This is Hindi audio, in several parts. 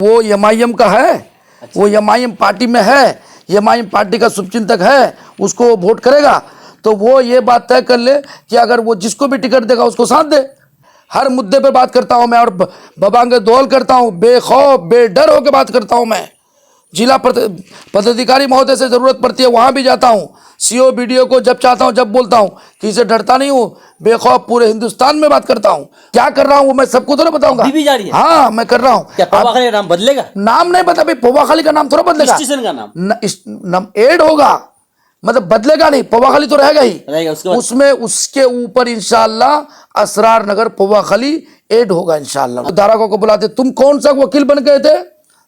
वो एमआईएम का है। वो एमआईएम पार्टी में है, एमआईएम पार्टी का शुभचिंतक है, उसको वो वोट करेगा तो वो ये बात तय कर ले कि अगर वो जिसको भी टिकट देगा उसको साथ दे। हर मुद्दे पे बात करता हूं मैं और बबांगे दोल करता हूं, बेखौफ बेडर होकर बात करता हूं मैं। जिला पदाधिकारी महोदय से जरूरत पड़ती है वहां भी जाता हूं, सीओ बीडीओ को जब चाहता हूं जब बोलता हूं, किसी से डरता नहीं हूं, बेखौफ पूरे हिंदुस्तान में बात करता हूं। क्या कर रहा हूं वो मैं सबको थोड़ा बताऊंगा। अभी भी जारी है? हाँ मैं कर रहा हूं। क्या पोवाखाली का नाम बदलेगा? नाम नहीं पता भाई, पोवाखाली का नाम थोड़ा बदलेगा, स्टेशन का नाम एड होगा, मतलब बदलेगा नहीं, पोवाखाली तो रहेगा ही, रहेगा। उसमें उसके ऊपर इंशाल्लाह असरार नगर पोवाखाली ऐड होगा इंशाल्लाह। दारोगा को बुलाते, तुम कौन सा वकील बन गए थे?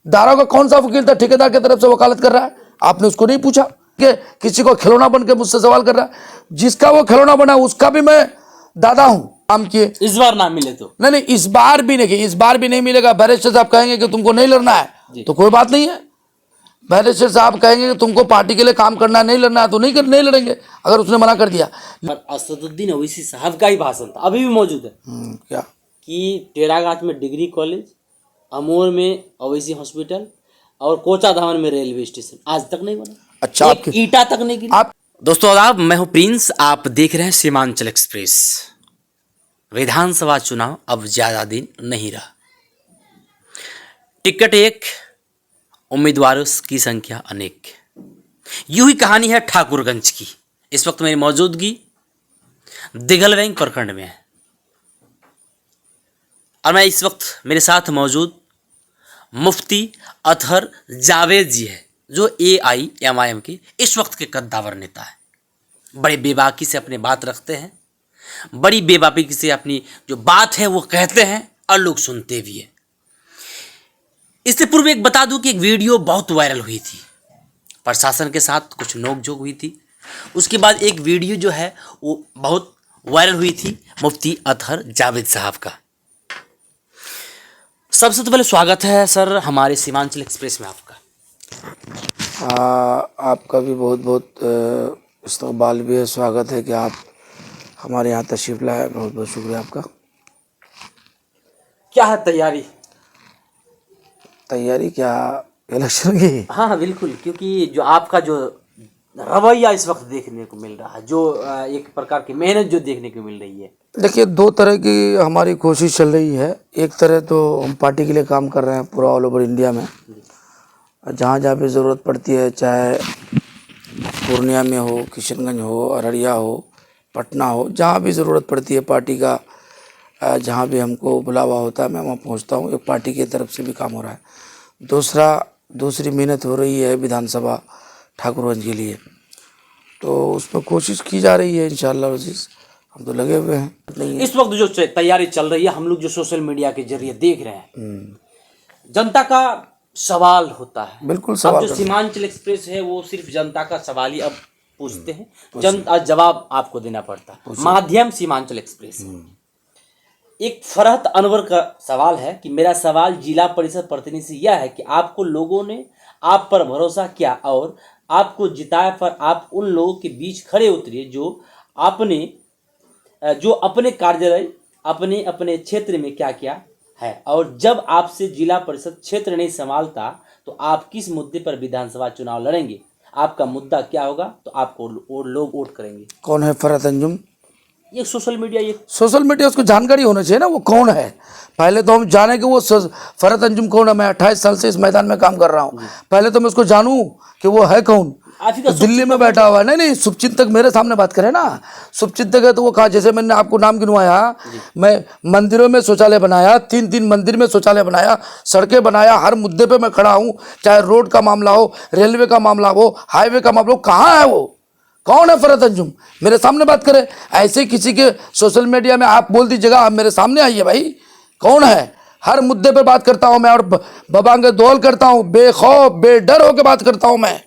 दारोगा कौन सा वकील था ठेकेदार की तरफ से वकालत कर रहा है? आपने उसको नहीं पूछा कि किसी को खिलौना बन के मुझसे सवाल कर रहा है? जिसका वो खिलौना बना उसका भी मैं दादा हूं। काम किए, इस बार नाम मिले तो नहीं इस बार भी नहीं, इस बार भी नहीं मिलेगा। बैरिस्टर साहब कहेंगे कि तुमको नहीं लड़ना है तो कोई बात नहीं है। बैरिस्टर साहब कहेंगे कि तुमको पार्टी के लिए काम करना है, नहीं लड़ना है तो नहीं लड़ेंगे, अगर उसने मना कर दिया। पर असदुद्दीन ओवैसी साहब का ही भाषण था, अभी भी मौजूद है। क्या कि टेढ़ाघाट में डिग्री कॉलेज, अमोर में ओवैसी हॉस्पिटल और कोचाधामन में रेलवे स्टेशन आज तक नहीं बना। अच्छा, एक ईटा तक नहीं गिरी। दोस्तों आदाब, मैं हूं प्रिंस, आप देख रहे हैं सीमांचल एक्सप्रेस। विधानसभा चुनाव अब ज्यादा दिन नहीं रहा, टिकट एक, उम्मीदवारों की संख्या अनेक। यूं ही कहानी है ठाकुरगंज की। इस वक्त मेरी मौजूदगी दिघलबैंक प्रखंड में है और मैं इस वक्त मेरे साथ मौजूद मुफ्ती अतहर जावेद जी है, जो AIMIM के इस वक्त के कद्दावर नेता है। बड़े बेबाकी से अपनी बात रखते हैं, बड़ी बेबाकी से अपनी जो बात है वो कहते हैं और लोग सुनते भी हैं। इससे पूर्व एक बता दूं कि एक वीडियो बहुत वायरल हुई थी, प्रशासन के साथ कुछ नोकझोंक हुई थी। उसके बाद एक वीडियो जो है वो बहुत वायरल हुई थी मुफ्ती अतहर जावेद साहब का। सबसे तो पहले स्वागत है सर हमारे सीमांचल एक्सप्रेस में आपका। आपका भी बहुत बहुत इस्तकबाल भी है, स्वागत है कि आप हमारे यहाँ तशरीफ लाए, बहुत बहुत शुक्रिया आपका। क्या है तैयारी? तैयारी क्या इलेक्शन की? हाँ बिल्कुल, क्योंकि जो आपका जो रवैया इस वक्त देखने को मिल रहा है, जो एक प्रकार की मेहनत जो देखने को मिल रही है। देखिए, दो तरह की हमारी कोशिश चल रही है। एक तरह तो हम पार्टी के लिए काम कर रहे हैं पूरा ऑल ओवर इंडिया में, जहाँ जहाँ भी ज़रूरत पड़ती है, चाहे पूर्णिया में हो, किशनगंज हो, अररिया हो, पटना हो, जहाँ भी ज़रूरत पड़ती है पार्टी का, जहाँ भी हमको बुलावा होता है मैं वहाँ पहुँचता हूँ। एक पार्टी की तरफ से भी काम हो रहा है, दूसरी मेहनत हो रही है विधानसभा ठाकुरगंज के लिए, तो उसमें कोशिश की जा रही है इंशाअल्लाह अज़ीज़, हम तो लगे हुए हैं। इस वक्त जो तैयारी चल रही है, हम लोग जो सोशल मीडिया के जरिए देख रहे हैं, जनता का सवाल होता है। बिल्कुल सवाल। अब जो सीमांचल एक्सप्रेस है वो सिर्फ जनता का सवाल ही अब पूछते हैं, जवाब आपको देना पड़ता है। माध्यम सीमांचल एक्सप्रेस है। एक फरहत अनवर का सवाल है कि मेरा सवाल जिला परिषद प्रतिनिधि से यह है कि आपको लोगों ने आप पर भरोसा किया और आपको जिताया, पर आप उन लोगों के बीच खड़े उतरे जो अपने कार्यालय अपने अपने क्षेत्र में क्या किया है, और जब आपसे जिला परिषद क्षेत्र नहीं संभालता तो आप किस मुद्दे पर विधानसभा चुनाव लड़ेंगे? आपका मुद्दा क्या होगा तो आपको लोग वोट करेंगे? कौन है फरहत अंजुम? ये सोशल मीडिया उसको जानकारी होना चाहिए ना, वो कौन है। पहले तो हम जाने कि वो फरहत अंजुम कौन है। मैं 28 साल से इस मैदान में काम कर रहा हूँ, पहले तो मैं उसको जानूं कि वो है कौन। तो दिल्ली में बैठा हुआ है, नहीं शुभचिंतक मेरे सामने बात करे ना। शुभचिंतक है तो वो कहा, जैसे मैंने आपको नाम गिनवाया, मैं मंदिरों में शौचालय बनाया, 3 मंदिर में शौचालय बनाया, सड़कें बनाया, हर मुद्दे पे मैं खड़ा हूँ, चाहे रोड का मामला हो, रेलवे का मामला हो, हाईवे का मामला हो। कहाँ है वो? कौन है फरहत अंजुम? मेरे सामने बात करे। ऐसे किसी के सोशल मीडिया में आप बोल दीजिएगा, आप मेरे सामने आइए भाई, कौन है? हर मुद्दे पे बात करता हूं मैं और बबांगे दोल करता हूं, बेखौफ बेडर होकर बात करता हूं मैं।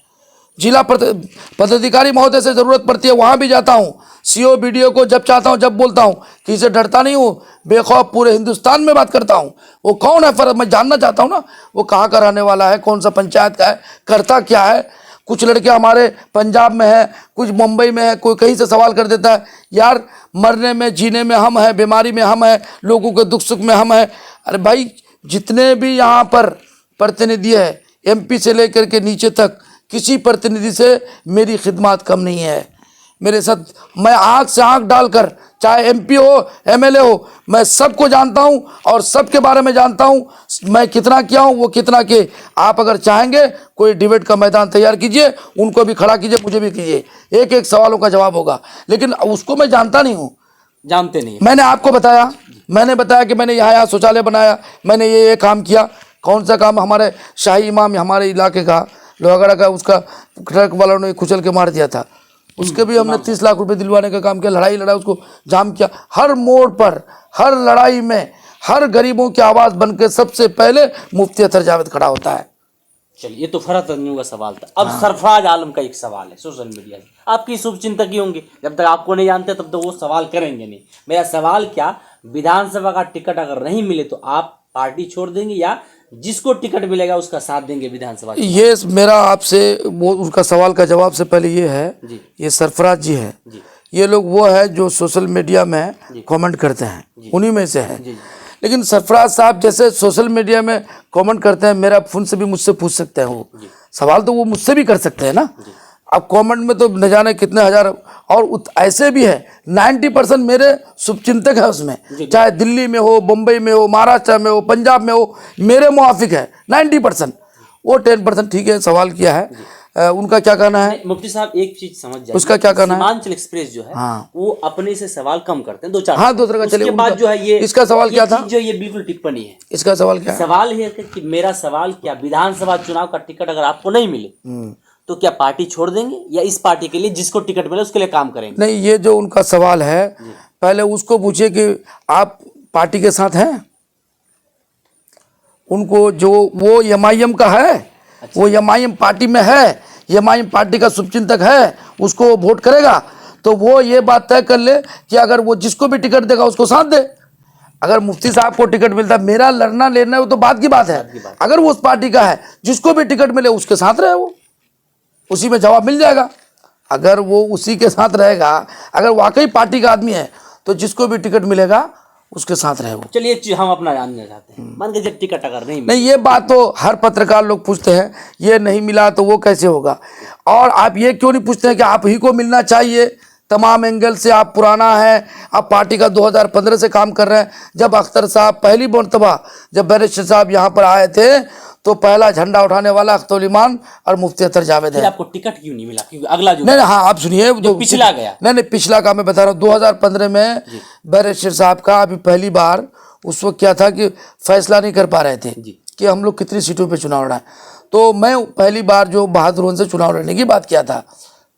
जिला पदाधिकारी महोदय से ज़रूरत पड़ती है वहां भी जाता हूं, सीओ बीडीओ को जब चाहता हूं जब बोलता हूं, किसी से डरता नहीं हूं, बेखौफ पूरे हिंदुस्तान में बात करता हूं। वो कौन है फरहत? मैं जानना चाहता हूं ना, वो कहाँ का रहने वाला है, कौन सा पंचायत का है, करता क्या है। कुछ लड़के हमारे पंजाब में है, कुछ मुंबई में है, कोई कहीं से सवाल कर देता है, यार मरने में जीने में हम हैं, बीमारी में हम हैं, लोगों के दुख सुख में हम हैं। अरे भाई, जितने भी यहाँ पर प्रतिनिधि है, एमपी से लेकर के नीचे तक किसी प्रतिनिधि से मेरी खिदमत कम नहीं है। मेरे साथ मैं आँख से आँख डालकर, चाहे एमपी हो एमएलए हो, मैं सबको जानता हूं और सबके बारे में जानता हूं। मैं कितना किया हूं, वो कितना के। आप अगर चाहेंगे कोई डिबेट का मैदान तैयार कीजिए, उनको भी खड़ा कीजिए, मुझे भी कीजिए, एक एक सवालों का जवाब होगा। लेकिन उसको मैं जानता नहीं हूँ, जानते नहीं। मैंने आपको बताया, मैंने बताया कि मैंने यहाँ शौचालय बनाया, मैंने ये काम किया। कौन सा काम? हमारे शाही इमाम हमारे इलाके का लोहागढ़ा का, उसका ट्रक वालों ने कुचल के मार दिया था, उसके भी हमने 30 लाख रुपए दिलवाने का काम किया। लड़ाई उसको जाम किया। हर मोड़ पर, हर लड़ाई में, हर गरीबों की आवाज़ बनकर सबसे पहले मुफ्ती अतहर जावेद खड़ा होता है। चलिए, ये तो फरहत अंजुम का सवाल था। अब सरफराज आलम का एक सवाल है सोशल मीडिया से। आपकी शुभचिंतक ही होंगे, जब तक आपको नहीं जानते तब तक वो सवाल करेंगे नहीं। मेरा सवाल क्या, विधानसभा का टिकट अगर नहीं मिले तो आप पार्टी छोड़ देंगे या जिसको टिकट मिलेगा उसका साथ देंगे विधानसभा? ये मेरा आपसे वो उनका सवाल का जवाब से पहले ये है जी। ये सरफराज जी है जी। ये लोग वो है जो सोशल मीडिया में कमेंट करते हैं, उन्हीं में से है। लेकिन सरफराज साहब जैसे सोशल मीडिया में कमेंट करते हैं, मेरा फोन से भी मुझसे पूछ सकते हैं, वो सवाल तो वो मुझसे भी कर सकते हैं ना। अब कमेंट में तो न जाने कितने हजार, और ऐसे भी है 90% मेरे शुभचिंतक है उसमें, चाहे दिल्ली में हो, मुंबई में हो, महाराष्ट्र में हो, पंजाब में हो, मेरे मुआफिक है 90%। वो 10% ठीक है, सवाल किया है, उनका क्या कहना है? मुफ्ती साहब एक चीज समझ जाइए, उसका क्या कहना है? सीमांचल एक्सप्रेस जो है, हाँ, वो अपने से सवाल कम करते हैं, 2-4। हाँ, दूसरे का चलिए। उसके बाद जो है ये, इसका सवाल क्या था? जो ये बिल्कुल टिप्पणी है। इसका सवाल क्या है? सवाल ये है कि मेरा सवाल क्या, विधानसभा चुनाव का टिकट अगर आपको नहीं मिले तो क्या पार्टी छोड़ देंगे या इस पार्टी के लिए जिसको टिकट मिले उसके लिए काम करेंगे? नहीं, ये जो उनका सवाल है, पहले उसको पूछिए कि आप पार्टी के साथ हैं। उनको जो वो एमआईएम का है, वो एमआईएम पार्टी में है, एमआईएम पार्टी का शुभचिंतक है, उसको वो वोट करेगा तो वो ये बात तय कर ले कि अगर वो जिसको भी टिकट देगा उसको साथ दे। अगर मुफ्ती साहब को टिकट मिलता, मेरा लड़ना लेना वो तो बात की बात है। अगर वो उस पार्टी का है, जिसको भी टिकट मिले उसके साथ रहे, वो उसी में जवाब मिल जाएगा। अगर वो उसी के साथ रहेगा, अगर वाकई पार्टी का आदमी है तो जिसको भी टिकट मिलेगा उसके साथ रहे वो। चलिए एक चीज हम अपना जानना चाहते हैं, मान के जब टिकट अगर नहीं ये बात तो हर पत्रकार लोग पूछते हैं, ये नहीं मिला तो वो कैसे होगा। और आप ये क्यों नहीं पूछते हैं कि आप ही को मिलना चाहिए? तमाम एंगल से आप पुराना है, आप पार्टी का 2015 से काम कर रहे हैं। जब अख्तर साहब पहली मरतबा, जब बैरिस्टर साहब यहाँ पर आए थे तो पहला झंडा उठाने वाला अख्तर ईमान और मुफ्ती अतहर जावेद है। आपको टिकट क्यों नहीं मिला? क्योंकि अगला जो नहीं, हाँ आप सुनिए, जो पिछला गया, नहीं पिछला का मैं बता रहा हूँ। 2015 में बैरिस्टर साहब का अभी पहली बार, उस वक्त क्या था कि फैसला नहीं कर पा रहे थे कि हम लोग कितनी सीटों पे चुनाव लड़ा है। तो मैं पहली बार जो बहादुरगंज से चुनाव लड़ने की बात किया था,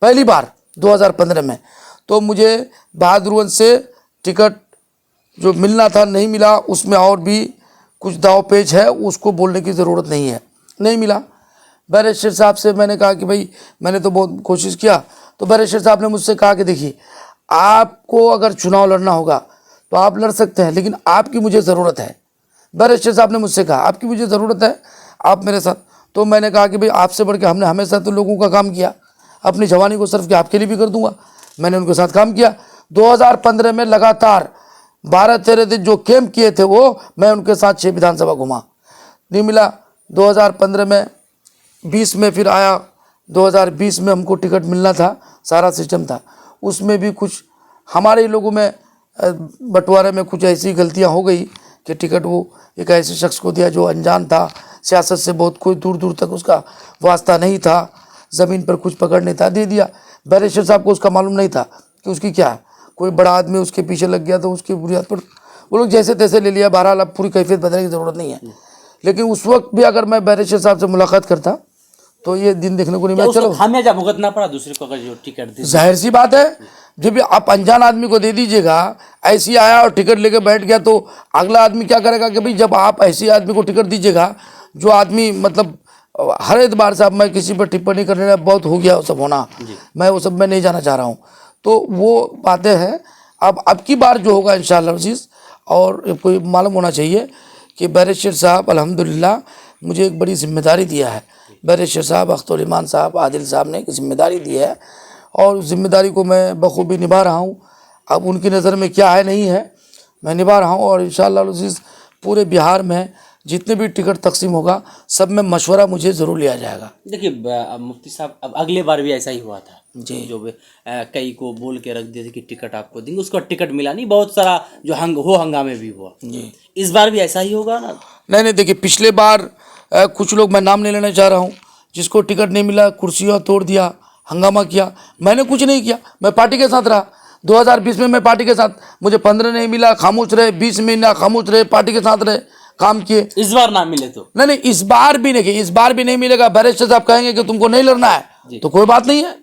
पहली बार 2015 में, तो मुझे बहादुरगंज से टिकट जो मिलना था नहीं मिला। उसमें और भी कुछ दाव पेच है, उसको बोलने की ज़रूरत नहीं है, नहीं मिला। बैरिस्टर साहब से मैंने कहा कि भाई मैंने तो बहुत कोशिश किया, तो बैरिस्टर साहब ने मुझसे कहा कि देखिए, आपको अगर चुनाव लड़ना होगा तो आप लड़ सकते हैं, लेकिन आपकी मुझे ज़रूरत है। बैरिस्टर साहब ने मुझसे कहा आपकी मुझे ज़रूरत है, आप मेरे साथ। तो मैंने कहा कि भाई आपसे बढ़ के हमने हमेशा तो लोगों का काम किया, अपनी जवानी को सर्व किया, आपके लिए भी कर दूंगा। मैंने उनके साथ काम किया। 2015 में लगातार 12-13 दिन जो कैंप किए थे वो मैं उनके साथ 6 विधानसभा घुमा, नहीं मिला। 2015 में 20 में फिर आया, 2020 में हमको टिकट मिलना था, सारा सिस्टम था, उसमें भी कुछ हमारे ही लोगों में बंटवारे में कुछ ऐसी गलतियां हो गई कि टिकट वो एक ऐसे शख्स को दिया जो अनजान था, सियासत से बहुत कोई दूर दूर तक उसका वास्ता नहीं था, ज़मीन पर कुछ पकड़ नहीं था, दे दिया। बैरिस्टर साहब को उसका मालूम नहीं था कि उसकी क्या है, कोई बड़ा आदमी उसके पीछे लग गया तो उसकी बुनियाद पर वो लोग जैसे तैसे ले लिया। बहरहाल अब पूरी कैफियत बदलने की ज़रूरत नहीं है, लेकिन उस वक्त भी अगर मैं बैरिस्टर साहब से मुलाकात करता तो ये दिन देखने को नहीं मिला। चलो खामियाजा भुगतना पड़ा दूसरे को अगर जो टिकट दे, जाहिर सी बात है, जब आप अनजान आदमी को दे दीजिएगा, ऐसी आया और टिकट लेके बैठ गया, तो अगला आदमी क्या करेगा कि भाई जब आप ऐसे आदमी को टिकट दीजिएगा जो आदमी मतलब हर एतबार से, अब मैं किसी पर टिप्पणी करने में बहुत हो गया वो सब होना, मैं वो सब में नहीं जाना चाह रहा हूँ, तो वो बातें हैं। अब की बार जो होगा इंशाअल्लाह अज़ीज़, और कोई मालूम होना चाहिए कि बैरिस्टर साहब अल्हम्दुलिल्लाह मुझे एक बड़ी जिम्मेदारी दिया है। बैरिस्टर साहब, अख्तर ईमान साहब, आदिल साहब ने एक जिम्मेदारी दी है और उस जिम्मेदारी को मैं बखूबी निभा रहा हूँ। अब उनकी नज़र में क्या है नहीं है, मैं निभा रहा हूँ और इंशाअल्लाह अज़ीज़ पूरे बिहार में जितने भी टिकट तकसीम होगा सब में मशवरा मुझे ज़रूर लिया जाएगा। देखिए मुफ्ती साहब, अब अगले बार भी ऐसा ही हुआ था जी। जो कई को बोल के रख दिए थे कि टिकट आपको देंगे, उसका टिकट मिला नहीं, बहुत सारा जो हंगामे भी हुआ। जी। इस बार भी ऐसा ही होगा ना? नहीं देखिए, पिछले बार कुछ लोग, मैं नाम नहीं लेना चाह रहा हूँ, जिसको टिकट नहीं मिला कुर्सियाँ तोड़ दिया, हंगामा किया। मैंने कुछ नहीं किया, मैं पार्टी के साथ रहा। 2020 में मैं पार्टी के साथ, मुझे 15 नहीं मिला, खामोश रहे, 20 महीना खामोश रहे, पार्टी के साथ रहे, काम किए। इस बार ना मिले तो नहीं, इस बार भी नहीं, इस बार भी नहीं मिलेगा। बैरिस्टर साहब कहेंगे कि तुमको नहीं लड़ना है तो कोई बात नहीं है।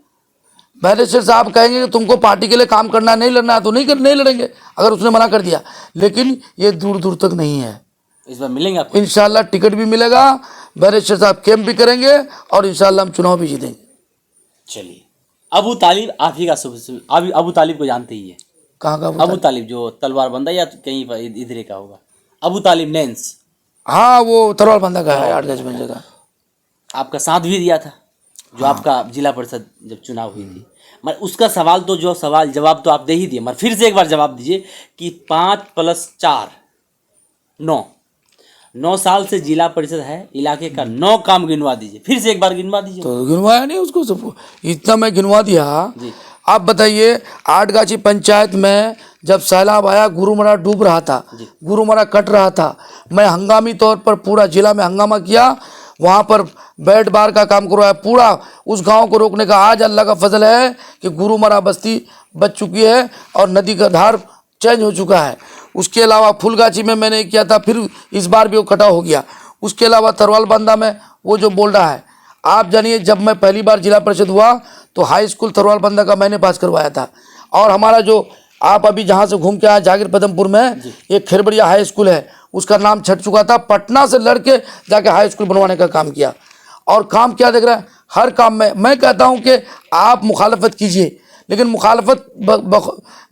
बैरिस्टर साहब कहेंगे कि तुमको पार्टी के लिए काम करना, नहीं लड़ना है तो नहीं लड़ेंगे, अगर उसने मना कर दिया। लेकिन ये दूर दूर तक नहीं है। इस बार मिलेंगे आपको इंशाल्लाह, टिकट भी मिलेगा, बैरिस्टर साहब कैंप भी करेंगे और इंशाल्लाह हम चुनाव भी जीतेंगे। चलिए, अबू तालिब आप ही का अबू तालिब को जानते ही है। कहाँ का अबू तालिब जो तलवार बंदा, या कहीं पर इधर का होगा, अबू तालिब नैन्स। हाँ, वो तलवार बंदा का है, 8 गज में जगह। आपका साथ भी दिया था जो आपका जिला परिषद जब चुनाव हुई थी। मगर उसका सवाल तो जवाब तो आप दे ही दिए, मगर फिर से एक बार जवाब दीजिए कि 5 + 4 9 साल से जिला परिषद है, इलाके का 9 काम गिनवा दीजिए, फिर से एक बार गिनवा दीजिए। तो गिनवाया नहीं उसको, सब इतना मैं गिनवा दिया। जी। आप बताइए, 8 गाछी पंचायत में जब सैलाब आया, गुरुमरा डूब रहा था, गुरुमरा कट रहा था, मैं हंगामी तौर पर पूरा जिला में हंगामा किया, वहाँ पर बेड बार का काम करवाया, पूरा उस गांव को रोकने का। आज अल्लाह का फजल है कि गुरुमरा बस्ती बच चुकी है और नदी का धार चेंज हो चुका है। उसके अलावा फुलगाछी में मैंने किया था, फिर इस बार भी वो कटा हो गया। उसके अलावा तरवाल बंदा में वो जो बोल रहा है, आप जानिए, जब मैं पहली बार जिला परिषद हुआ तो हाई स्कूल तरवाल बंदा का मैंने पास करवाया था। और हमारा जो आप अभी जहाँ से घूम के आए जागिर पदमपुर में एक खेरबड़िया हाई स्कूल है, उसका नाम छट चुका था, पटना से लड़के जाके हाई स्कूल बनवाने का काम किया। और काम क्या देख रहे हैं, हर काम में मैं कहता हूं कि आप मुखालफत कीजिए, लेकिन मुखालफत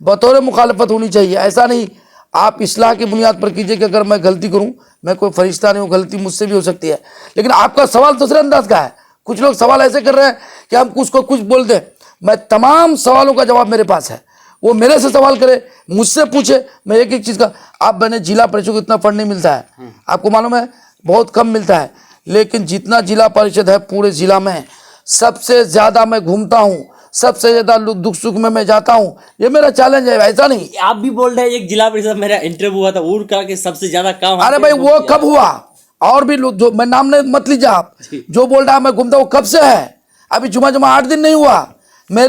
बतौर मुखालफत होनी चाहिए। ऐसा नहीं आप इस्लाह की बुनियाद पर कीजिए कि अगर मैं गलती करूं, मैं कोई फरिश्ता नहीं हूं, गलती मुझसे भी हो सकती है। लेकिन आपका सवाल दूसरे अंदाज का है। कुछ लोग सवाल ऐसे कर रहे हैं कि हम उसको कुछ बोल दें। मैं तमाम सवालों का जवाब मेरे पास है, वो मेरे से सवाल करे, मुझसे पूछे, मैं एक एक चीज़ का। आप मैंने जिला परिषद को इतना फंड नहीं मिलता है, आपको मालूम है, बहुत कम मिलता है। लेकिन जितना जिला परिषद है पूरे जिला में, सबसे ज़्यादा मैं घूमता हूँ, सबसे ज़्यादा दुख सुख में मैं जाता हूँ। ये मेरा चैलेंज है, ऐसा नहीं। आप भी बोल रहे हैं एक जिला परिषद मेरा इंटरव्यू हुआ था, उड़ का के सबसे ज्यादा काम। अरे भाई, वो कब हुआ? और भी लोग, जो मैं नाम नहीं मत लीजिए आप, जो बोल रहा है मैं घूमता हूँ, कब से है? अभी जुमा 8 दिन नहीं हुआ। मैं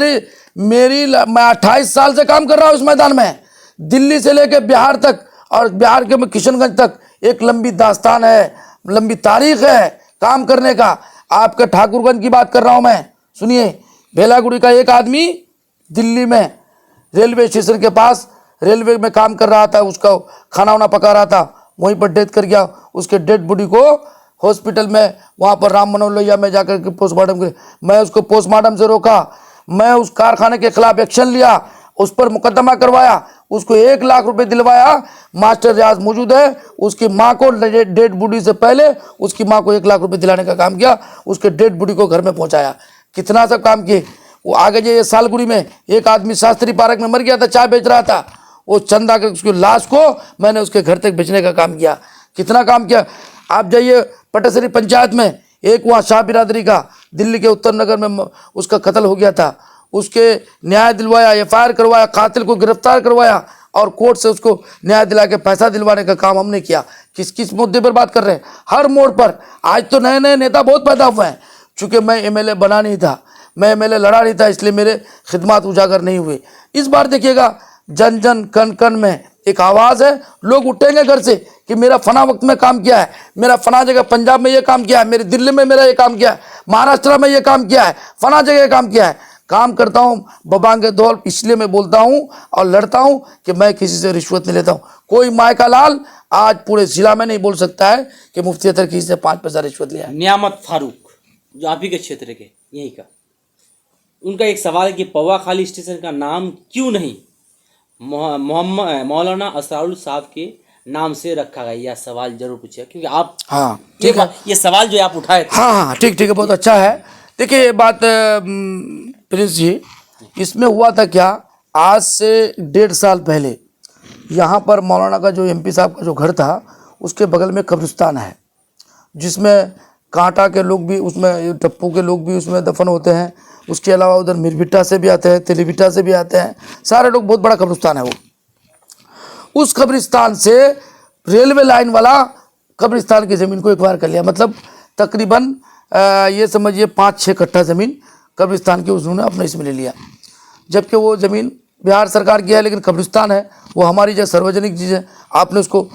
28 साल से काम कर रहा हूँ इस मैदान में, दिल्ली से लेकर बिहार तक, और बिहार के किशनगंज तक एक लंबी दास्तान है, लंबी तारीख है काम करने का। आपके ठाकुरगंज की बात कर रहा हूँ मैं, सुनिए। भेलागुड़ी का एक आदमी दिल्ली में रेलवे स्टेशन के पास रेलवे में काम कर रहा था, उसका खाना वाना पका रहा था, वहीं पर डेथ कर गया। उसके डेड बॉडी को हॉस्पिटल में वहाँ पर राम मनोहर लोहिया में जाकर के पोस्टमार्टम के, मैं उसको पोस्टमार्टम से रोका, मैं उस कारखाने के खिलाफ एक्शन लिया, उस पर मुकदमा करवाया, उसको 1 लाख रुपए दिलवाया। मास्टर रियाज मौजूद है, उसकी माँ को डेड बॉडी से पहले उसकी माँ को 1 लाख रुपए दिलाने का काम किया, उसके डेड बॉडी को घर में पहुँचाया। कितना सब काम किए। वो आगे जो सालगुड़ी में एक आदमी शास्त्री पार्क में मर गया था, चाय बेच रहा था, वो चंदा कर उसकी लाश को मैंने उसके घर तक बेचने का काम किया। कितना काम किया। आप जाइए पटेसरी पंचायत में, एक वहाँ शाह बिरादरी का दिल्ली के उत्तर नगर में उसका कत्ल हो गया था, उसके न्याय दिलवाया, FIR करवाया, कातिल को गिरफ्तार करवाया और कोर्ट से उसको न्याय दिला के पैसा दिलवाने का काम हमने किया। किस किस मुद्दे पर बात कर रहे हैं, हर मोड़ पर। आज तो नए नए नेता बहुत पैदा हुए हैं। चूँकि मैं MLA बना नहीं था, मैं MLA लड़ा नहीं था, इसलिए मेरे खिदमात उजागर नहीं हुए। इस बार देखिएगा, जन जन कन कन में एक आवाज़ है, लोग उठेंगे घर से कि मेरा फना वक्त में काम किया है, मेरा फना जगह पंजाब में ये काम किया है, मेरे दिल्ली में मेरा ये काम किया है, महाराष्ट्र में ये काम किया है, फना जगह ये काम किया है। काम करता हूँ बबांगे दौल, इसलिए मैं बोलता हूँ और लड़ता हूँ कि मैं किसी से रिश्वत नहीं लेता हूँ। कोई माय का लाल आज पूरे जिला में नहीं बोल सकता है कि मुफ्ती अतर किसी से 5 पैसा रिश्वत लिया है। नियामत फारूक जो आप ही के क्षेत्र के यहीं का, उनका एक सवाल है कि पौवा खाली स्टेशन का नाम क्यों नहीं मौलाना असरारुल साहब के नाम से रखा गया? यह सवाल जरूर पूछिए, क्योंकि आप, हाँ ठीक है, ये सवाल जो आप उठाए थे। हाँ ठीक है, बहुत अच्छा है। देखिए ये बात प्रिंस जी, इसमें हुआ था क्या, आज से 1.5 साल पहले यहाँ पर मौलाना का जो MP साहब का जो घर था, उसके बगल में कब्रिस्तान है जिसमें कांटा के लोग भी उसमें, टप्पू के लोग भी उसमें दफन होते हैं। उसके अलावा उधर मिरभिट्टा से भी आते हैं, तेलीभिट्टा से भी आते हैं, सारे लोग, बहुत बड़ा कब्रिस्तान है वो। उस कब्रिस्तान से रेलवे लाइन वाला कब्रिस्तान की ज़मीन को एक्वायर कर लिया, मतलब तकरीबन ये समझिए 5-6 कट्ठा ज़मीन कब्रिस्तान की उन्होंने अपने इसमें ले लिया। जबकि वो ज़मीन बिहार सरकार की है, लेकिन कब्रिस्तान है वो हमारी जो सार्वजनिक चीज़ है, आपने उसको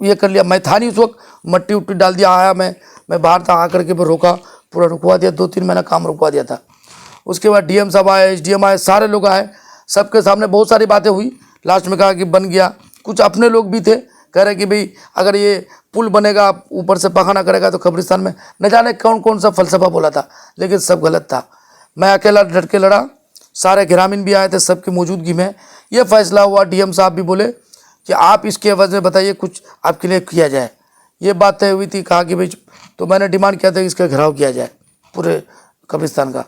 ये कर लिया। मैं था नहीं उस वक्त, मट्टी उट्टी डाल दिया, आया मैं बाहर था, आकर के फिर रोका, पूरा रुकवा दिया, 2-3 महीना काम रुकवा दिया था। उसके बाद डीएम साहब आए, एसडीएम आए, सारे लोग आए, सबके सामने बहुत सारी बातें हुई। लास्ट में कहा कि बन गया। कुछ अपने लोग भी थे, कह रहे कि भाई अगर ये पुल बनेगा, ऊपर से पखाना करेगा तो कब्रिस्तान में, न जाने कौन कौन सा फलसफा बोला था, लेकिन सब गलत था। मैं अकेला डट के लड़ा, सारे ग्रामीण भी आए थे, सबकी मौजूदगी में ये फैसला हुआ। डीएम साहब भी बोले कि आप इसके एवज में बताइए कुछ आपके लिए किया जाए। ये बात तय हुई थी, कहा कि भाई, तो मैंने डिमांड किया था कि इसका घेराव किया जाए पूरे कब्रिस्तान का।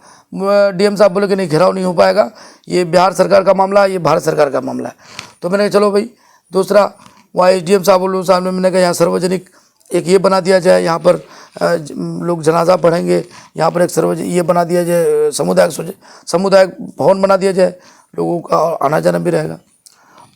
डीएम साहब बोले कि नहीं, घेराव नहीं हो पाएगा, ये बिहार सरकार का मामला है, ये भारत सरकार का मामला है। तो मैंने कहा चलो भाई, दूसरा वहाँ एसडीएम साहब बोलो, सामने मैंने कहा यहाँ सार्वजनिक एक ये बना दिया जाए, यहाँ पर लोग जनाजा पढ़ेंगे, यहाँ पर एक सार्वजनिक ये बना दिया जाए, सामुदायिक भवन बना दिया जाए, लोगों का आना जाना भी रहेगा।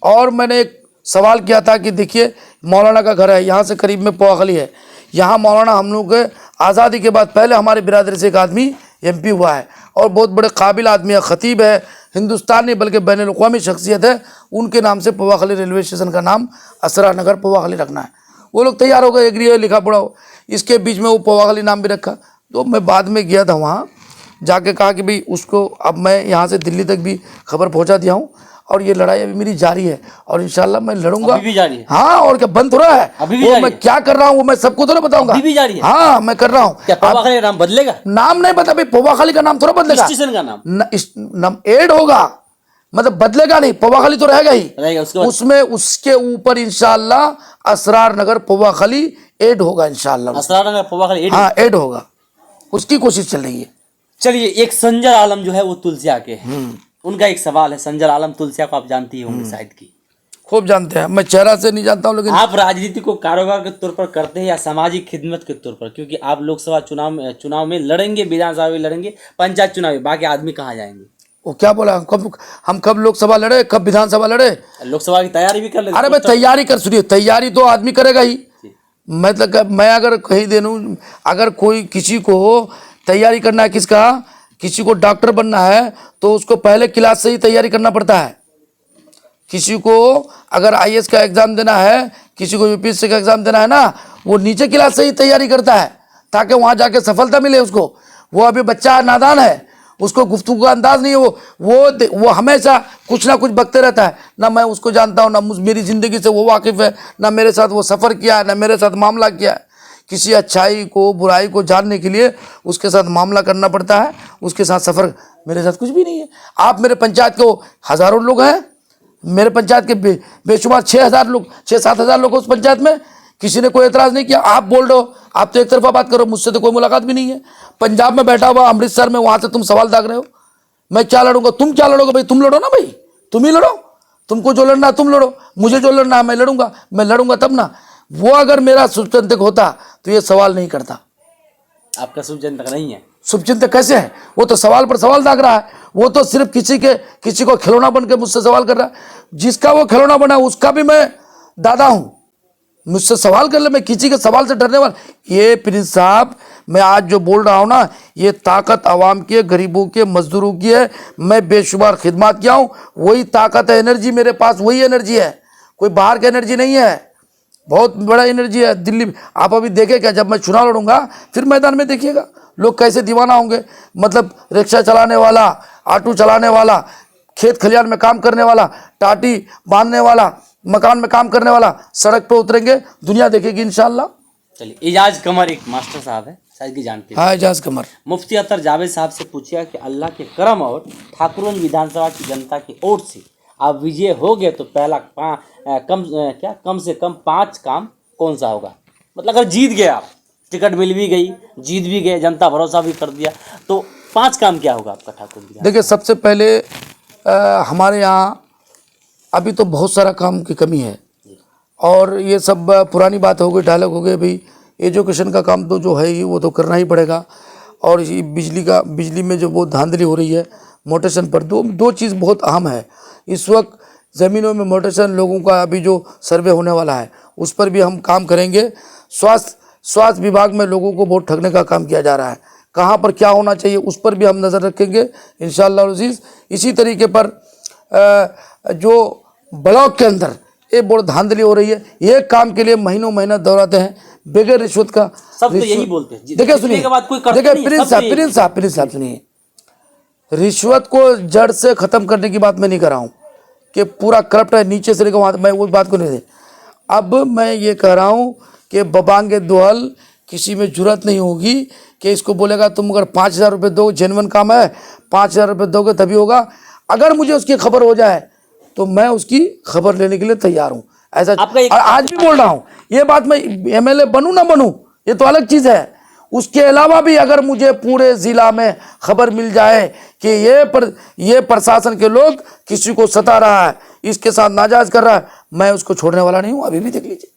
और मैंने एक सवाल किया था कि देखिए मौलाना का घर है, यहाँ से करीब में पोवाखली है, यहाँ मौलाना हम लोग के आज़ादी के बाद पहले हमारे बिरादरी से एक आदमी एमपी हुआ है और बहुत बड़े काबिल आदमी है, ख़तीब है, हिंदुस्तान नहीं बल्कि बैन अल-अक़वामी शख्सियत है। उनके नाम से पोवाखली रेलवे स्टेशन का नाम असरा नगर पोवाखली रखना है। वो लोग तैयार हो गए, एग्री है, लिखा पड़ा हो। इसके बीच में वो पोवाखली नाम भी रखा। तो मैं बाद में गया था वहाँ, जाके कहा कि भाई उसको, अब मैं यहाँ से दिल्ली तक भी खबर पहुँचा दिया हूँ और ये लड़ाई अभी मेरी जारी है और इंशाल्लाह मैं लड़ूंगा। अभी भी जारी है? हाँ, और क्या, बंद थोड़ा है अभी भी वो। जारी मैं है? क्या कर रहा हूँ वो मैं सबको थोड़ा बताऊंगा। अभी भी जारी है? हाँ, मैं कर रहा हूँ। क्या पोवाखली नाम बदलेगा? नाम नहीं बता भाई, पोवाखली का नाम थोड़ा बदलेगा, स्टेशन का नाम ऐड होगा, मतलब बदलेगा नहीं, पोवाखली तो रहेगा ही, रहेगा। उसमें उसके ऊपर इंशाल्लाह असरार नगर पोवाखली ऐड होगा इंशाल्लाह। असरार नगर पोवाखली ऐड? हाँ, ऐड होगा, उसकी कोशिश चल रही है। चलिए, एक संजर आलम जो है वो तुलसिया के हैं, उनका एक सवाल है। संजर आलम तुलसिया को आप जानती होंगे शायद की? खूब जानते हैं, मैं चेहरा से नहीं जानता हूँ, लेकिन आप राजनीति को कारोबार के तौर पर करते हैं या सामाजिक खिदमत के तौर पर? क्योंकि आप लोकसभा चुनाव में लड़ेंगे, विधानसभा में लड़ेंगे, पंचायत चुनाव में, बाकी आदमी कहाँ जाएंगे? वो क्या बोला, हम कब लोकसभा लड़े, कब विधानसभा लड़े? लोकसभा की तैयारी भी कर ले। अरे भाई तैयारी कर, सुनिए, तैयारी तो आदमी करेगा ही। मतलब मैं अगर कहीं दे दूं, अगर कोई किसी को तैयारी करना है, किसका, किसी को डॉक्टर बनना है तो उसको पहले क्लास से ही तैयारी करना पड़ता है। किसी को अगर आईएएस का एग्ज़ाम देना है, किसी को यूपीएससी का एग्ज़ाम देना है ना, वो नीचे क्लास से ही तैयारी करता है ताकि वहाँ जाके सफलता मिले उसको। वो अभी बच्चा नादान है, उसको गुफ्तगू का अंदाज नहीं है, वो हमेशा कुछ ना कुछ बकते रहता है। ना मैं उसको जानता हूँ, ना मेरी ज़िंदगी से वो वाकिफ़ है, ना मेरे साथ वो सफ़र किया है, ना मेरे साथ मामला किया है। किसी अच्छाई को, बुराई को जानने के लिए उसके साथ मामला करना पड़ता है, उसके साथ सफ़र। मेरे साथ कुछ भी नहीं है। आप मेरे पंचायत के हज़ारों लोग हैं, मेरे पंचायत के बेशुमार 6,000 लोग, 6-7 हज़ार लोग उस पंचायत में, किसी ने कोई एतराज़ नहीं किया। आप बोल रहे हो, आप तो एक तरफा बात करो, मुझसे तो कोई मुलाकात भी नहीं है। पंजाब में बैठा हुआ, अमृतसर में, वहाँ से तुम सवाल दाग रहे हो। मैं क्या लड़ूंगा, तुम क्या लड़ोगे भाई? तुम लड़ो ना भाई, तुम ही लड़ो, तुमको जो लड़ना है तुम लड़ो, मुझे जो लड़ना है मैं लड़ूंगा तब ना। वो अगर मेरा शुभचिंतक होता तो ये सवाल नहीं करता। आपका शुभचिंतक नहीं है? शुभचिंतक कैसे है? वो तो सवाल पर सवाल दाग रहा है। वो तो सिर्फ किसी को खिलौना बन के मुझसे सवाल कर रहा है। जिसका वो खिलौना बना उसका भी मैं दादा हूं, मुझसे सवाल कर ले। मैं किसी के सवाल से डरने वाला? ये प्रिंस साहब, मैं आज जो बोल रहा हूं ना, ये ताकत आवाम की है, गरीबों के, मजदूरों की है। मैं बेशुमार खिदमत किया हूं, वही ताकत है, एनर्जी मेरे पास वही एनर्जी है, कोई बाहर की एनर्जी नहीं है। बहुत बड़ा एनर्जी है दिल्ली में। आप अभी देखें क्या, जब मैं चुनाव लड़ूंगा फिर मैदान में देखिएगा लोग कैसे दीवाना होंगे। मतलब रिक्शा चलाने वाला, ऑटो चलाने वाला, खेत खलियान में काम करने वाला, टाटी बांधने वाला, मकान में काम करने वाला सड़क पे उतरेंगे, दुनिया देखेगी इंशाल्लाह। चलिए, एजाज कमर एक मास्टर साहब है, शायद की जानते हैं। हाँ, एजाज कमर। मुफ्ती अतर जावेद साहब से पूछिए कि अल्लाह के करम और ठाकुरगंज विधानसभा की जनता की ओर से आप विजय हो गए तो पहला कम से कम 5 काम कौन सा होगा? मतलब अगर जीत गए आप, टिकट मिल भी गई, जीत भी गए, जनता भरोसा भी कर दिया, तो 5 काम क्या होगा आपका ठाकुर? देखिए, सबसे पहले हमारे यहाँ अभी तो बहुत सारा काम की कमी है। और ये सब पुरानी बात हो गई, डायलॉग हो गए। भाई एजुकेशन का काम तो जो है ही वो तो करना ही पड़ेगा। और ये बिजली में जो वो धांधली हो रही है मोटेशन पर, दो चीज़ बहुत अहम है इस वक्त। ज़मीनों में मोटेशन लोगों का अभी जो सर्वे होने वाला है उस पर भी हम काम करेंगे। स्वास्थ्य विभाग में लोगों को बहुत ठगने का काम किया जा रहा है, कहाँ पर क्या होना चाहिए उस पर भी हम नज़र रखेंगे इंशाअल्लाह अज़ीज़। इसी तरीके पर जो ब्लॉक के अंदर ये बहुत धांधली हो रही है, ये काम के लिए महीनों महीना दौड़ाते हैं बगैर रिश्वत का। सब तो यही बोलते हैं। देखिए सुनिए, देखिए प्रिंस साहब सुनिए, रिश्वत को जड़ से खत्म करने की बात मैं नहीं कर रहा हूँ कि पूरा करप्ट है नीचे से लेकर वहाँ, मैं वो बात को नहीं दे। अब मैं ये कह रहा हूँ कि बबांगे दोहल किसी में जुर्रत नहीं होगी कि इसको बोलेगा तुम अगर 5,000 रुपये दो, जेन्युइन काम है 5,000 रुपये दोगे तभी होगा। अगर मुझे उसकी खबर हो जाए तो मैं उसकी खबर लेने के लिए तैयार हूँ। ऐसा और आज भी बोल रहा हूँ, ये बात मैं एमएलए बनूँ ना बनूँ ये तो अलग चीज़ है। उसके अलावा भी अगर मुझे पूरे ज़िला में खबर मिल जाए कि ये प्रशासन के लोग किसी को सता रहा है, इसके साथ नाजायज कर रहा है, मैं उसको छोड़ने वाला नहीं हूँ। अभी भी देख लीजिए,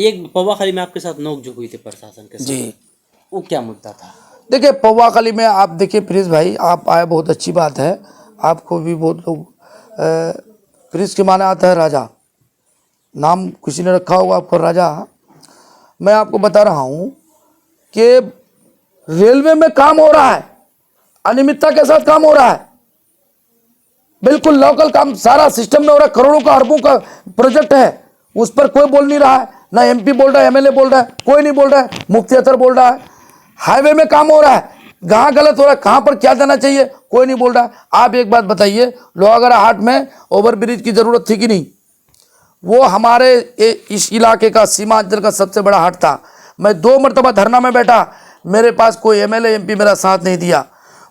एक पौवाखाली में आपके साथ नोकझोंक हुई थी प्रशासन के साथ, जी वो क्या मुद्दा था? देखिए पौवाखाली में आप देखिए प्रिंस भाई, आप आए बहुत अच्छी बात है। आपको भी बहुत लोग प्रिंस के माने आता है राजा, नाम किसी ने रखा होगा आपको राजा। मैं आपको बता रहा हूँ कि रेलवे में काम हो रहा है, अनियमितता के साथ काम हो रहा है, बिल्कुल लोकल काम सारा सिस्टम में हो रहा है। करोड़ों का अरबों का प्रोजेक्ट है, उस पर कोई बोल नहीं रहा है, ना एमपी बोल रहा है, एमएलए बोल रहा है, कोई नहीं बोल रहा है, मुफ्ती अतर बोल रहा है। हाईवे में काम हो रहा है, कहाँ गलत हो रहा है, कहाँ पर क्या देना चाहिए, कोई नहीं बोल रहा है। आप एक बात बताइए, लोहागड़ा हाट में ओवरब्रिज की ज़रूरत थी कि नहीं? वो हमारे इस इलाके का सीमांचल का सबसे बड़ा हाट था। मैं 2 मरतबा धरना में बैठा, मेरे पास कोई एमएलए एमपी मेरा साथ नहीं दिया।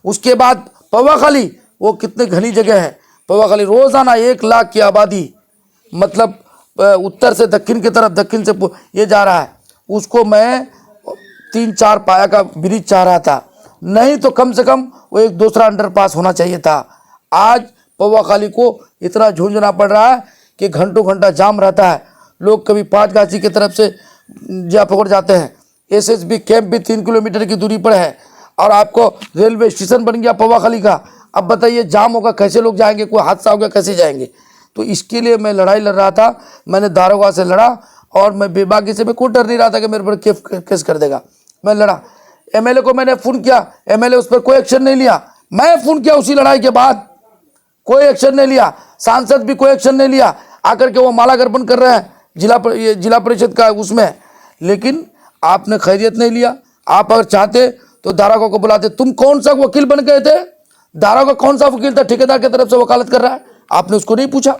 उसके बाद पौवाखाली, वो कितनी घनी जगह है पौवाखाली, रोज़ाना 1 लाख की आबादी, मतलब उत्तर से दक्षिण की तरफ, दक्षिण से ये जा रहा है। उसको मैं 3-4 पाया का ब्रिज चाह रहा था, नहीं तो कम से कम वो एक दूसरा अंडरपास होना चाहिए था। आज पौवाखाली को इतना झूंझना पड़ रहा है कि घंटों घंटा जाम रहता है। लोग कभी 5 गाछी की तरफ से जा पकड़ जाते हैं। एसएसबी कैंप भी 3 किलोमीटर की दूरी पर है और आपको रेलवे स्टेशन बन गया पौवाखाली का। अब बताइए जाम होगा कैसे लोग जाएंगे, कोई हादसा हो गया कैसे जाएंगे? तो इसके लिए मैं लड़ाई लड़ रहा था, मैंने दारोगा से लड़ा और मैं बेबाकी से, मैं कोई डर नहीं रहा था कि मेरे पर केस कर देगा। मैं लड़ा, एमएलए को मैंने फ़ोन किया, एमएलए उस पर कोई एक्शन नहीं लिया। मैं फ़ोन किया उसी लड़ाई के बाद, कोई एक्शन नहीं लिया। सांसद भी कोई एक्शन नहीं लिया, आकर के वो माला अर्पण कर रहे हैं जिला परिषद का उसमें, लेकिन आपने खैरियत नहीं लिया। आप अगर चाहते तो दारोगा को बुलाते। तुम कौन सा वकील बन गए थे? दारोगा कौन सा वकील था ठेकेदार की तरफ से वकालत कर रहा है? आपने उसको नहीं पूछा।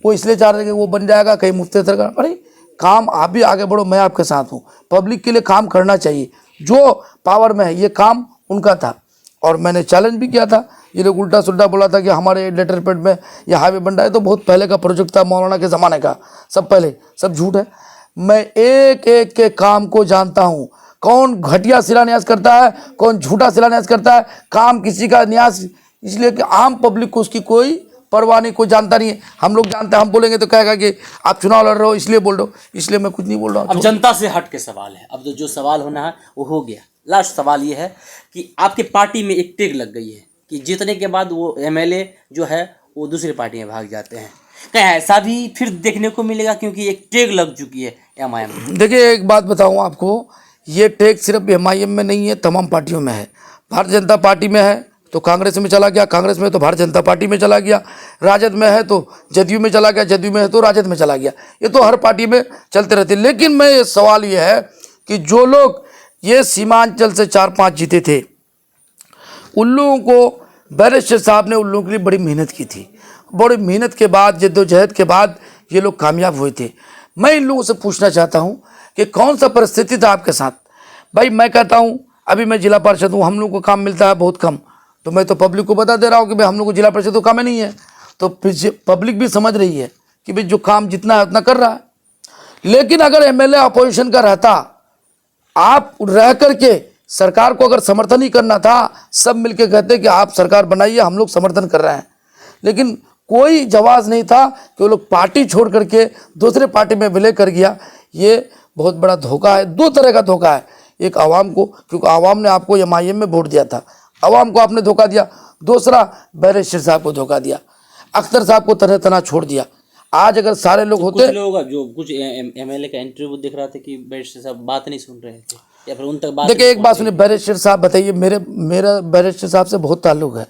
वो इसलिए चाह रहे थे कि वो बन जाएगा कहीं मुफ्ती अतर का। अरे काम आप भी आगे बढ़ो, मैं आपके साथ हूँ। पब्लिक के लिए काम करना चाहिए, जो पावर में है ये काम उनका था। और मैंने चैलेंज भी किया था। ये लोग उल्टा सुल्टा बोला था कि हमारे लेटर पेड में ये हाईवे बन रहा है, तो बहुत पहले का प्रोजेक्ट था, मौलाना के ज़माने का, सब पहले, सब झूठ है। मैं एक एक के काम को जानता हूँ, कौन घटिया शिलान्यास करता है, कौन झूठा शिलान्यास करता है। काम किसी का न्यास इसलिए कि आम पब्लिक को उसकी कोई परवाह नहीं, कोई जानता नहीं है। हम लोग जानते हैं, हम बोलेंगे तो कहेगा कि आप चुनाव लड़ रहे हो इसलिए बोल रहे हो, इसलिए मैं कुछ नहीं बोल रहा हूँ। अब जनता से हट के सवाल है, अब तो जो सवाल होना है वो हो गया। लास्ट सवाल ये है कि आपके पार्टी में एक टेग लग गई है कि जीतने के बाद वो एमएलए जो है वो दूसरी पार्टी में भाग जाते हैं। क्या ऐसा भी फिर देखने को मिलेगा, क्योंकि एक टेग लग चुकी है एमआईएम में? देखिए एक बात बताऊँ आपको, ये टेग सिर्फ एमआईएम में नहीं है, तमाम पार्टियों में है। भारतीय जनता पार्टी में है तो कांग्रेस में चला गया, कांग्रेस में तो भारतीय जनता पार्टी में चला गया, राजद में है तो जदयू में चला गया, जदयू में है तो राजद में चला गया। ये तो हर पार्टी में चलते रहते। लेकिन मैं ये सवाल ये है कि जो लोग ये सीमांचल से 4-5 जीते थे, उन लोगों को बैरिस्टर साहब ने उन लोगों के लिए बड़ी मेहनत की थी। बड़ी मेहनत के बाद, जद्दोजहद के बाद ये लोग कामयाब हुए थे। मैं इन लोगों से पूछना चाहता हूँ कि कौन सा परिस्थिति था आपके साथ? भाई मैं कहता हूँ, अभी मैं जिला पार्षद हूँ, हम लोग को काम मिलता है बहुत कम, तो मैं तो पब्लिक को बता दे रहा हूँ कि भाई हम लोग को जिला परिषद तो काम ही नहीं है। तो पब्लिक भी समझ रही है कि भाई जो काम जितना है उतना कर रहा है। लेकिन अगर एमएलए अपोजिशन का रहता, आप रह करके सरकार को अगर समर्थन ही करना था, सब मिलके कहते कि आप सरकार बनाइए, हम लोग समर्थन कर रहे हैं। लेकिन कोई जवाब नहीं था कि वो लोग पार्टी छोड़ करके दूसरे पार्टी में विलय कर गया। ये बहुत बड़ा धोखा है, दो तरह का धोखा है। एक आवाम को, क्योंकि आवाम ने आपको MIM में वोट दिया था, आवाम को आपने धोखा दिया। दूसरा बैरिस्टर साहब को धोखा दिया, अख्तर साहब को तरह तरह छोड़ दिया। आज अगर सारे लोग होते, कुछ लोग जो कुछ MLA का इंटरव्यू दिख रहा था कि बैरिस्टर साहब बात नहीं सुन रहे थे या फिर उन तक बात। देखिए एक बात सुनिए, बैरिस्टर साहब बताइए, मेरा बैरिस्टर साहब से बहुत ताल्लुक है।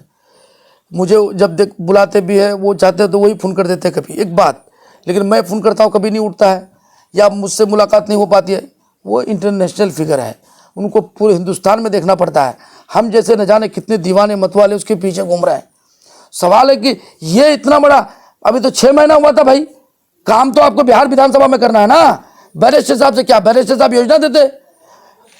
मुझे जब देख बुलाते भी है, वो चाहते तो वही फ़ोन कर देते हैं कभी, एक बात। लेकिन मैं फ़ोन करता हूँ कभी नहीं उठता है, या मुझसे मुलाकात नहीं हो पाती है। वो इंटरनेशनल फिगर है, उनको पूरे हिंदुस्तान में देखना पड़ता है। हम जैसे न जाने कितने दीवाने मतवाले उसके पीछे घूम रहे हैं। सवाल है कि ये इतना बड़ा, अभी तो 6 महीना हुआ था भाई, काम तो आपको बिहार विधानसभा में करना है ना। बैरिस्टर साहब से क्या, बैरिस्टर साहब योजना देते,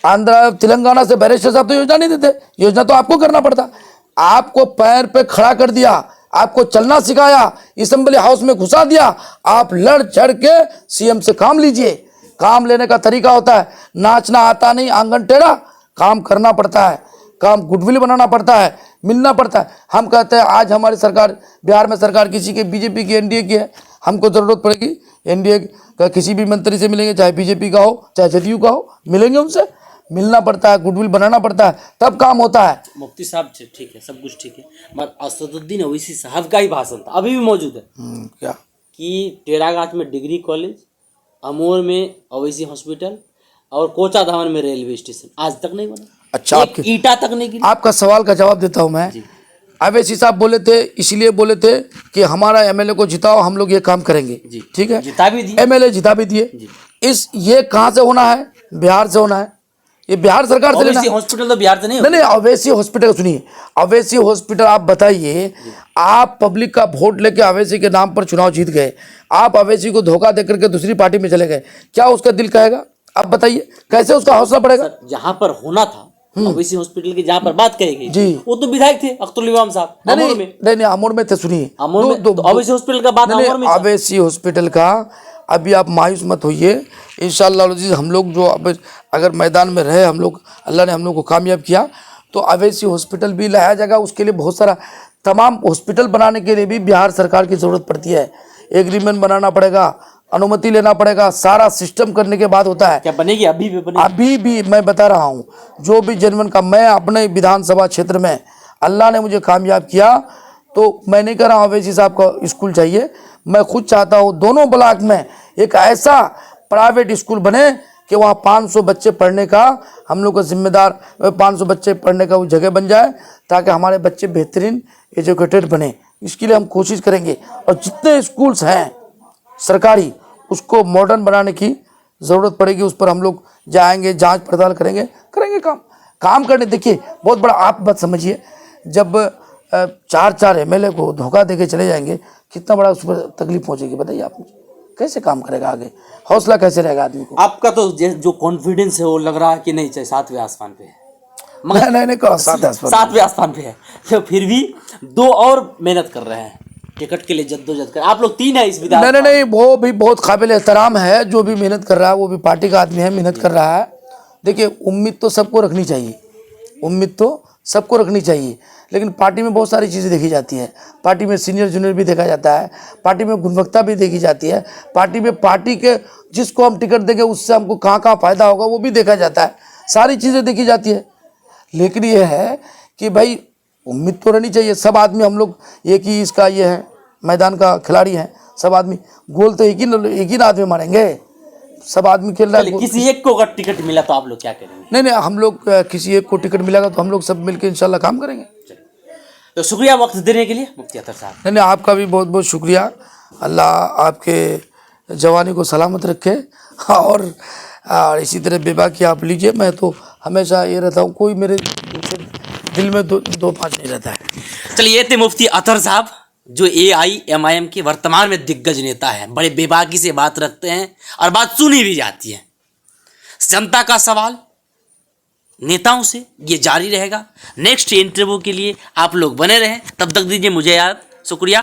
आंध्र तेलंगाना से बैरिस्टर साहब तो योजना नहीं देते, योजना तो आपको करना पड़ता। आपको पैर पे खड़ा कर दिया, आपको चलना सिखाया, असेंबली हाउस में घुसा दिया, आप लड़ चढ़ के CM से काम लीजिए। काम लेने का तरीका होता है, नाचना आता नहीं, आंगन टेढ़ा, काम करना पड़ता है, काम गुडविल बनाना पड़ता है, मिलना पड़ता है। हम कहते हैं आज हमारी सरकार, बिहार में सरकार किसी के, BJP की, NDA की है, हमको ज़रूरत पड़ेगी NDA का किसी भी मंत्री से मिलेंगे, चाहे BJP का हो चाहे JDU का हो, मिलेंगे उनसे, मिलना पड़ता है, गुडविल बनाना पड़ता है, तब काम होता है। मुफ्ती साहब ठीक है, सब कुछ ठीक है, मगर असदुद्दीन ओवैसी साहब का ही भाषण था, अभी भी मौजूद है क्या कि टेढ़ाघाट में डिग्री कॉलेज, अमोर में ओवैसी हॉस्पिटल और कोचा धामन में रेलवे स्टेशन आज तक नहीं बना। अच्छा, एक ईंटा तक नहीं गिरी। आपका सवाल का जवाब देता हूं मैं। ओवैसी साहब बोले थे, इसलिए बोले थे कि हमारा MLA को जिताओ, हम लोग ये काम करेंगे। ठीक है, जिता भी दिए, MLA जिता भी दिए। ये कहाँ से होना है? बिहार से होना है, ये बिहार सरकार से लेना। ओवैसी हॉस्पिटल तो बिहार से नहीं नहीं, ओवैसी हॉस्पिटल सुनिए, ओवैसी हॉस्पिटल आप बताइए, आप पब्लिक का वोट लेके ओवैसी के नाम पर चुनाव जीत गए, आप ओवैसी को धोखा देकर के दूसरी पार्टी में चले गए, क्या उसका दिल कहेगा? आप बताइए, कैसे उसका हौसला बढ़ेगा? जहाँ पर होना था ओवैसी हॉस्पिटल की, जहाँ पर बात कही गई जी, वो तो विधायक थे अख्तरुल इमाम साहब। नहीं, अमोर में थे। सुनिए, ओवैसी हॉस्पिटल का बात अमोर में, ओवैसी हॉस्पिटल का अभी आप मायूस मत होइए, इंशाअल्लाह हम लोग जो अब अगर मैदान में रहे, हम लोग, अल्लाह ने हम लोग को कामयाब किया, तो ओवैसी हॉस्पिटल भी लाया जाएगा। उसके लिए बहुत सारा, तमाम हॉस्पिटल बनाने के लिए भी बिहार सरकार की ज़रूरत पड़ती है, एग्रीमेंट बनाना पड़ेगा, अनुमति लेना पड़ेगा, सारा सिस्टम करने के बाद होता है। क्या बनेगी? अभी भी बनेगी। अभी भी मैं बता रहा हूँ, जो भी जनवन का, मैं अपने विधानसभा क्षेत्र में अल्लाह ने मुझे कामयाब किया, तो मैं नहीं कह रहा हूँ ओवैसी साहब का स्कूल चाहिए, मैं खुद चाहता हूँ दोनों ब्लॉक में एक ऐसा प्राइवेट स्कूल बने कि वहाँ 500 बच्चे पढ़ने का, हम लोग का जिम्मेदार 500 बच्चे पढ़ने का वो जगह बन जाए, ताकि हमारे बच्चे बेहतरीन एजुकेटेड बने। इसके लिए हम कोशिश करेंगे, और जितने स्कूल्स हैं सरकारी, उसको मॉडर्न बनाने की ज़रूरत पड़ेगी, उस पर हम लोग जाएंगे, जांच पड़ताल करेंगे काम करने। देखिए बहुत बड़ा, आप बात समझिए, जब 4 MLA को धोखा देके चले जाएंगे, कितना बड़ा उस पर तकलीफ पहुंचेगी, बताइए आप मुझे। कैसे काम करेगा आगे, हौसला कैसे रहेगा आदमी को? आपका तो जो कॉन्फिडेंस है वो लग रहा है कि नहीं, चाहे 7वें आसमान पे है, मगर नहीं कहा 7वें आसमान पे है, तो फिर भी 2 और मेहनत कर रहे हैं टिकट के लिए, जद्दोजहद कर। आप लोग 3 है इस विधान। नहीं, वो भी बहुत काबिल एहतराम है, जो भी मेहनत कर रहा है, वो भी पार्टी का आदमी है, मेहनत कर रहा है। देखिए, उम्मीद तो सबको रखनी चाहिए, उम्मीद तो सबको रखनी चाहिए, लेकिन पार्टी में बहुत सारी चीज़ें देखी जाती है। पार्टी में सीनियर जूनियर भी देखा जाता है, पार्टी में गुणवत्ता भी देखी जाती है, पार्टी में पार्टी के जिसको हम टिकट देंगे उससे हमको कहाँ कहाँ फ़ायदा होगा वो भी देखा जाता है, सारी चीज़ें देखी जाती है। लेकिन ये है कि भाई उम्मीद तो रहनी चाहिए। सब आदमी हम लोग एक ही इसका ये है, मैदान का खिलाड़ी है, सब आदमी गोल तो एक ही ना आदमी मारेंगे, सब आदमी खेल रहा है। किसी एक को अगर टिकट मिला तो आप लोग क्या करेंगे? नहीं, हम लोग किसी एक को टिकट मिलेगा तो हम लोग सब मिलकर इंशाल्लाह काम करेंगे। तो शुक्रिया वक्त देने के लिए मुफ्ती अतर साहब। नहीं, आपका भी बहुत बहुत शुक्रिया। अल्लाह आपके जवानी को सलामत रखे, और इसी तरह बेबाकी आप लीजिए। मैं तो हमेशा ये रहता हूँ, कोई मेरे दिल में दो पाँच नहीं रहता है। चलिए, ये थे मुफ्ती अतर साहब, जो AIMIM के वर्तमान में दिग्गज नेता हैं। बड़े बेबाकी से बात रखते हैं और बात सुनी भी जाती है। जनता का सवाल नेताओं से ये जारी रहेगा। नेक्स्ट इंटरव्यू के लिए आप लोग बने रहें, तब तक दीजिए मुझे याद। शुक्रिया।